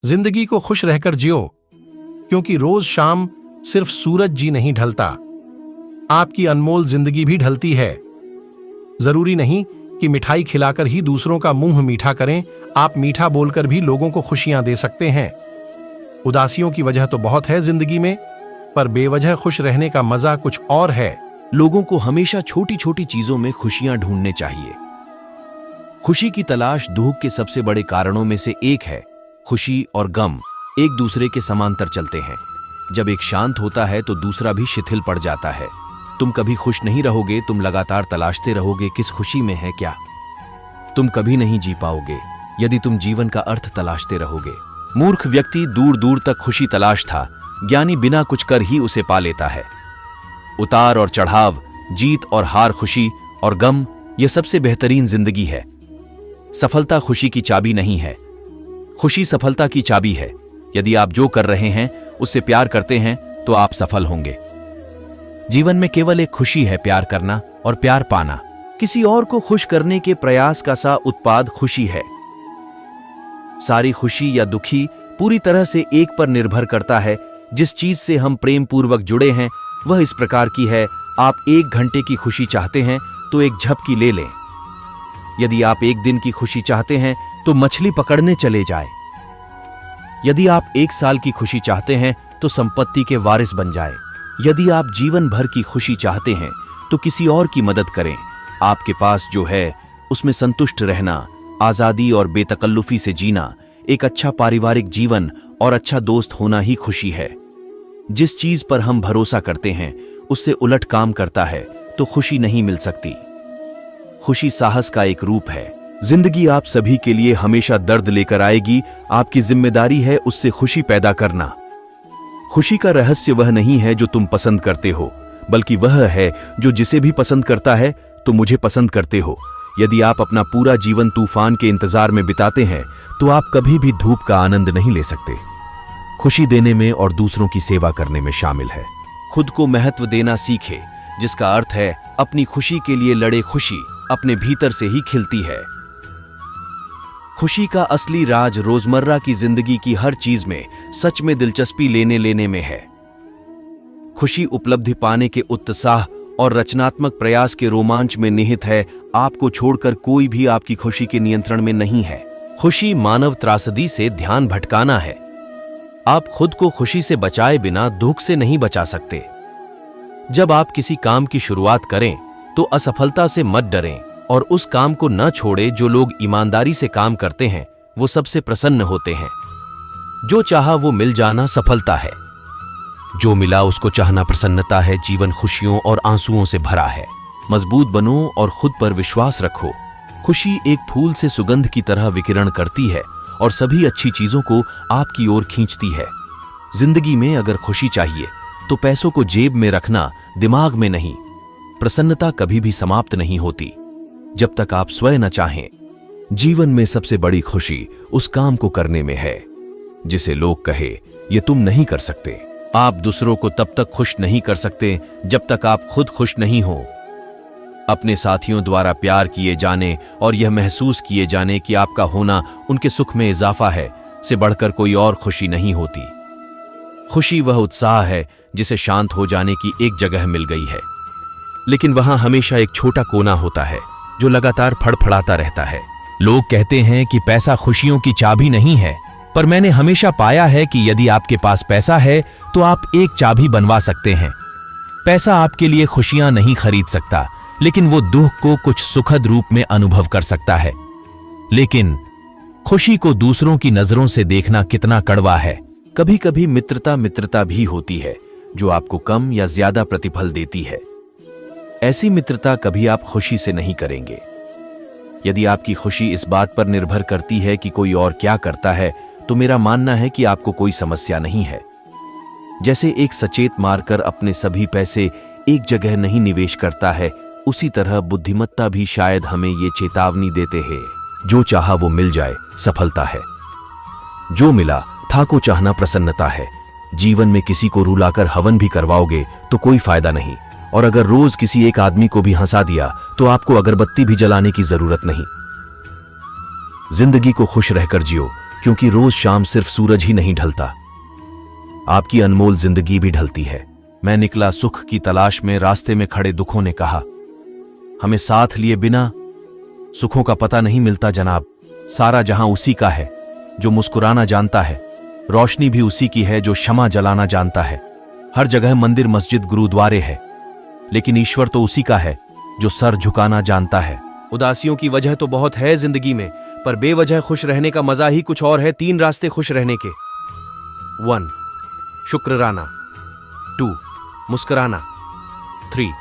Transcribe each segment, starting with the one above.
जिंदगी को खुश रहकर जियो, क्योंकि रोज शाम सिर्फ सूरज जी नहीं ढलता, आपकी अनमोल जिंदगी भी ढलती है। जरूरी नहीं कि मिठाई खिलाकर ही दूसरों का मुंह मीठा करें, आप मीठा बोलकर भी लोगों को खुशियां दे सकते हैं। उदासियों की वजह तो बहुत है जिंदगी में, पर बेवजह खुश रहने का मजा कुछ और है। लोगों को हमेशा छोटी छोटी चीजों में खुशियां ढूंढने चाहिए। खुशी की तलाश दुख के सबसे बड़े कारणों में से एक है। खुशी और गम एक दूसरे के समांतर चलते हैं। जब एक शांत होता है तो दूसरा भी शिथिल पड़ जाता है। तुम कभी खुश नहीं रहोगे, तुम लगातार तलाशते रहोगे किस खुशी में है क्या। तुम कभी नहीं जी पाओगे यदि तुम जीवन का अर्थ तलाशते रहोगे। मूर्ख व्यक्ति दूर दूर तक खुशी तलाश था, ज्ञानी बिना कुछ कर ही उसे पा लेता है। उतार और चढ़ाव, जीत और हार, खुशी और गम, यह सबसे बेहतरीन जिंदगी है। सफलता खुशी की चाबी नहीं है, खुशी सफलता की चाबी है। यदि आप जो कर रहे हैं उससे प्यार करते हैं तो आप सफल होंगे। जीवन में केवल एक खुशी है, प्यार करना और प्यार पाना। किसी और को खुश करने के प्रयास का सा उत्पाद खुशी है। सारी खुशी या दुखी पूरी तरह से एक पर निर्भर करता है। जिस चीज से हम प्रेम पूर्वक जुड़े हैं वह इस प्रकार की है। आप 1 घंटे की खुशी चाहते हैं तो एक झपकी ले लें। यदि आप 1 दिन की खुशी चाहते हैं तो मछली पकड़ने चले जाए। यदि आप 1 साल की खुशी चाहते हैं तो संपत्ति के वारिस बन जाए। यदि आप जीवन भर की खुशी चाहते हैं तो किसी और की मदद करें। आपके पास जो है उसमें संतुष्ट रहना, आजादी और बेतकल्लुफी से जीना, एक अच्छा पारिवारिक जीवन और अच्छा दोस्त होना ही खुशी है। जिस चीज पर हम भरोसा करते हैं उससे उलट काम करता है तो खुशी नहीं मिल सकती। खुशी साहस का एक रूप है। जिंदगी आप सभी के लिए हमेशा दर्द लेकर आएगी। आपकी जिम्मेदारी है उससे खुशी पैदा करना। खुशी का रहस्य वह नहीं है जो तुम पसंद करते हो, बल्कि वह है जो जिसे भी पसंद करता है तो मुझे पसंद करते हो। यदि आप अपना पूरा जीवन तूफान के इंतजार में बिताते हैं तो आप कभी भी धूप का आनंद नहीं ले सकते। खुशी देने में और दूसरों की सेवा करने में शामिल है। खुद को महत्व देना सीखे, जिसका अर्थ है अपनी खुशी के लिए लड़े। खुशी अपने भीतर से ही खिलती है। खुशी का असली राज रोजमर्रा की जिंदगी की हर चीज में सच में दिलचस्पी लेने में है। खुशी उपलब्धि पाने के उत्साह और रचनात्मक प्रयास के रोमांच में निहित है। आपको छोड़कर कोई भी आपकी खुशी के नियंत्रण में नहीं है। खुशी मानव त्रासदी से ध्यान भटकाना है। आप खुद को खुशी से बचाए बिना दुख से नहीं बचा सकते। जब आप किसी काम की शुरुआत करें तो असफलता से मत डरें और उस काम को न छोड़ें। जो लोग ईमानदारी से काम करते हैं वो सबसे प्रसन्न होते हैं। जो चाहा वो मिल जाना सफलता है, जो मिला उसको चाहना प्रसन्नता है। जीवन खुशियों और आंसुओं से भरा है। मजबूत बनो और खुद पर विश्वास रखो। खुशी एक फूल से सुगंध की तरह विकिरण करती है और सभी अच्छी चीजों को आपकी ओर खींचती है। जिंदगी में अगर खुशी चाहिए तो पैसों को जेब में रखना, दिमाग में नहीं। प्रसन्नता कभी भी समाप्त नहीं होती जब तक आप स्वयं न चाहें। जीवन में सबसे बड़ी खुशी उस काम को करने में है जिसे लोग कहे ये तुम नहीं कर सकते। आप दूसरों को तब तक खुश नहीं कर सकते जब तक आप खुद खुश नहीं हो। अपने साथियों द्वारा प्यार किए जाने और यह महसूस किए जाने कि आपका होना उनके सुख में इजाफा है से बढ़कर कोई और खुशी नहीं होती। खुशी वह उत्साह है जिसे शांत हो जाने की एक जगह मिल गई है, लेकिन वहां हमेशा एक छोटा कोना होता है जो लगातार फड़फड़ाता रहता है। लोग कहते हैं कि पैसा खुशियों की चाबी नहीं है, पर मैंने हमेशा पाया है कि यदि आपके पास पैसा है तो आप एक चाबी बनवा सकते हैं। पैसा आपके लिए खुशियां नहीं खरीद सकता, लेकिन वो दुख को कुछ सुखद रूप में अनुभव कर सकता है। लेकिन खुशी को दूसरों की नजरों से देखना कितना कड़वा है। कभी कभी मित्रता भी होती है जो आपको कम या ज्यादा प्रतिफल देती है। ऐसी मित्रता कभी आप खुशी से नहीं करेंगे। यदि आपकी खुशी इस बात पर निर्भर करती है कि कोई और क्या करता है तो मेरा मानना है कि आपको कोई समस्या नहीं है। जैसे एक सचेत मारकर अपने सभी पैसे एक जगह नहीं निवेश करता है, उसी तरह बुद्धिमत्ता भी शायद हमें ये चेतावनी देते हैं, जो चाहा वो मिल जाए सफलता है। जो मिला था को चाहना प्रसन्नता है। जीवन में किसी को रुलाकर हवन भी करवाओगे तो कोई फायदा नहीं, और अगर रोज किसी एक आदमी को भी हंसा दिया तो आपको अगरबत्ती भी जलाने की जरूरत नहीं। जिंदगी को खुश रहकर जियो, क्योंकि रोज शाम सिर्फ सूरज ही नहीं ढलता, आपकी अनमोल जिंदगी भी ढलती है। मैं निकला सुख की तलाश में, रास्ते में खड़े दुखों ने कहा, हमें साथ लिए बिना सुखों का पता नहीं मिलता जनाब। सारा जहां उसी का है जो मुस्कुराना जानता है, रोशनी भी उसी की है जो क्षमा जलाना जानता है। हर जगह मंदिर मस्जिद गुरुद्वारे है, लेकिन ईश्वर तो उसी का है जो सर झुकाना जानता है। उदासियों की वजह तो बहुत है जिंदगी में, पर बेवजह खुश रहने का मजा ही कुछ और है। 3 रास्ते खुश रहने के। 1 शुक्राना, 2 मुस्कुराना, 3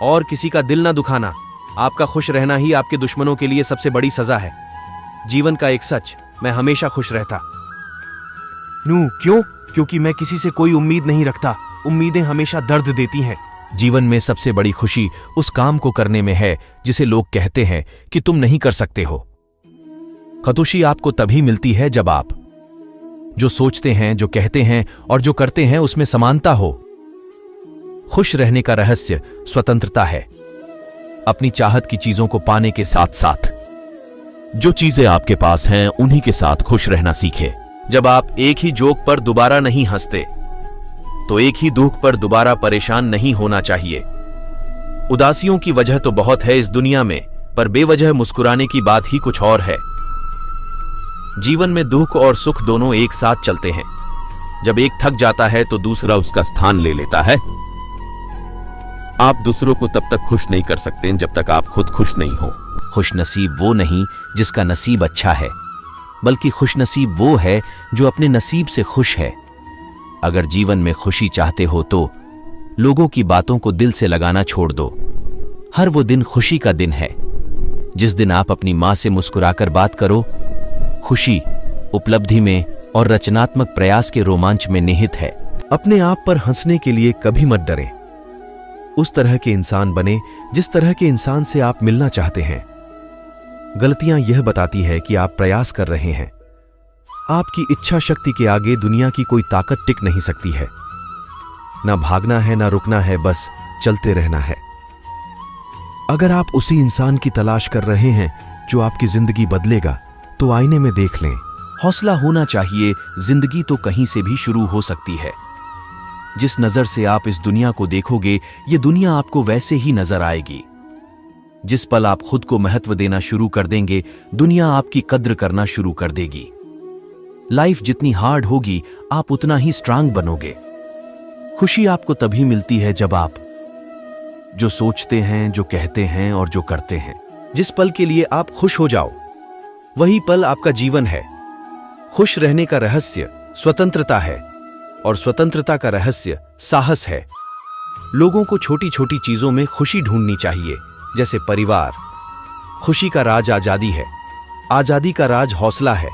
और किसी का दिल ना दुखाना। आपका खुश रहना ही आपके दुश्मनों के लिए सबसे बड़ी सजा है। जीवन का एक सच, मैं हमेशा खुश रहता। क्यों? क्योंकि मैं किसी से कोई उम्मीद नहीं रखता। उम्मीदें हमेशा दर्द देती हैं। जीवन में सबसे बड़ी खुशी उस काम को करने में है जिसे लोग कहते हैं कि तुम नहीं कर सकते हो। खुशी आपको तभी मिलती है जब आप जो सोचते हैं, जो कहते हैं और जो करते हैं उसमें समानता हो। खुश रहने का रहस्य स्वतंत्रता है। अपनी चाहत की चीजों को पाने के साथ साथ जो चीजें आपके पास हैं उन्हीं के साथ खुश रहना सीखें। जब आप एक ही जोक पर दोबारा नहीं हंसते, तो एक ही दुख पर दोबारा परेशान नहीं होना चाहिए। उदासियों की वजह तो बहुत है इस दुनिया में, पर बेवजह मुस्कुराने की बात ही कुछ और है। जीवन में दुख और सुख दोनों एक साथ चलते हैं। जब एक थक जाता है तो दूसरा उसका स्थान ले लेता है। आप दूसरों को तब तक खुश नहीं कर सकते जब तक आप खुद खुश नहीं हो। खुश नसीब वो नहीं जिसका नसीब अच्छा है, बल्कि खुश नसीब वो है जो अपने नसीब से खुश है। अगर जीवन में खुशी चाहते हो तो लोगों की बातों को दिल से लगाना छोड़ दो। हर वो दिन खुशी का दिन है जिस दिन आप अपनी मां से मुस्कुराकर बात करो। खुशी उपलब्धि में और रचनात्मक प्रयास के रोमांच में निहित है। अपने आप पर हंसने के लिए कभी मत डरें। उस तरह के इंसान बने जिस तरह के इंसान से आप मिलना चाहते हैं। गलतियां यह बताती है कि आप प्रयास कर रहे हैं। आपकी इच्छा शक्ति के आगे दुनिया की कोई ताकत टिक नहीं सकती है। ना भागना है, ना रुकना है, बस चलते रहना है। अगर आप उसी इंसान की तलाश कर रहे हैं जो आपकी जिंदगी बदलेगा, तो आईने में देख लें। हौसला होना चाहिए। जिंदगी तो कहीं से भी शुरू हो सकती है। जिस नजर से आप इस दुनिया को देखोगे, ये दुनिया आपको वैसे ही नजर आएगी। जिस पल आप खुद को महत्व देना शुरू कर देंगे, दुनिया आपकी कद्र करना शुरू कर देगी। लाइफ जितनी हार्ड होगी, आप उतना ही स्ट्रांग बनोगे। खुशी आपको तभी मिलती है जब आप जो सोचते हैं, जो कहते हैं और जो करते हैं। जिस पल के लिए आप खुश हो जाओ, वही पल आपका जीवन है। खुश रहने का रहस्य स्वतंत्रता है, और स्वतंत्रता का रहस्य साहस है। लोगों को छोटी छोटी चीजों में खुशी ढूंढनी चाहिए, जैसे परिवार। खुशी का राज आजादी है, आजादी का राज हौसला है।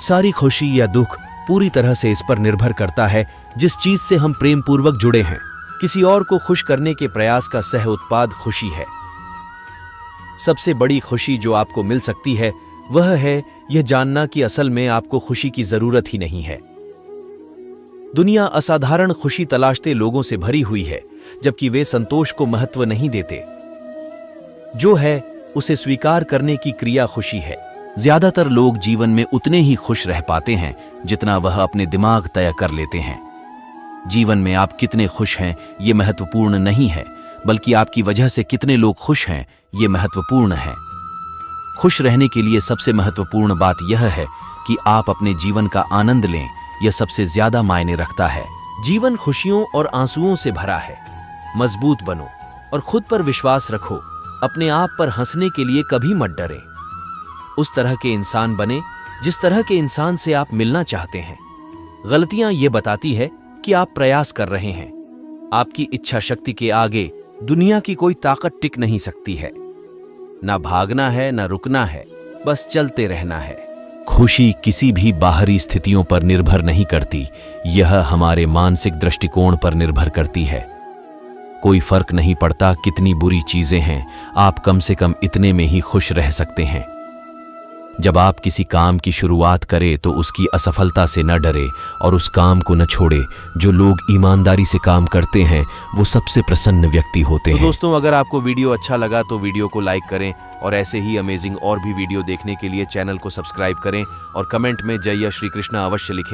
सारी खुशी या दुख पूरी तरह से इस पर निर्भर करता है जिस चीज से हम प्रेम पूर्वक जुड़े हैं। किसी और को खुश करने के प्रयास का सह उत्पाद खुशी है। सबसे बड़ी खुशी जो आपको मिल सकती है वह है यह जानना कि असल में आपको खुशी की जरूरत ही नहीं है। दुनिया असाधारण खुशी तलाशते लोगों से भरी हुई है, जबकि वे संतोष को महत्व नहीं देते। जो है उसे स्वीकार करने की क्रिया खुशी है। ज्यादातर लोग जीवन में उतने ही खुश रह पाते हैं जितना वह अपने दिमाग तय कर लेते हैं। जीवन में आप कितने खुश हैं ये महत्वपूर्ण नहीं है, बल्कि आपकी वजह से कितने लोग खुश हैं ये महत्वपूर्ण है। खुश रहने के लिए सबसे महत्वपूर्ण बात यह है कि आप अपने जीवन का आनंद लें। यह सबसे ज्यादा मायने रखता है। जीवन खुशियों और आंसुओं से भरा है। मजबूत बनो और खुद पर विश्वास रखो। अपने आप पर हंसने के लिए कभी मत डरें। उस तरह के इंसान बने जिस तरह के इंसान से आप मिलना चाहते हैं। गलतियां ये बताती है कि आप प्रयास कर रहे हैं। आपकी इच्छा शक्ति के आगे दुनिया की कोई ताकत टिक नहीं सकती है। ना भागना है, ना रुकना है, बस चलते रहना है। खुशी किसी भी बाहरी स्थितियों पर निर्भर नहीं करती, यह हमारे मानसिक दृष्टिकोण पर निर्भर करती है। कोई फर्क नहीं पड़ता कितनी बुरी चीजें हैं, आप कम से कम इतने में ही खुश रह सकते हैं। जब आप किसी काम की शुरुआत करें तो उसकी असफलता से न डरे और उस काम को न छोड़े। जो लोग ईमानदारी से काम करते हैं वो सबसे प्रसन्न व्यक्ति होते हैं। दोस्तों, अगर आपको वीडियो अच्छा लगा तो वीडियो को लाइक करें, और ऐसे ही अमेजिंग और भी वीडियो देखने के लिए चैनल को सब्सक्राइब करें और कमेंट में जय श्री कृष्णा अवश्य लिखें।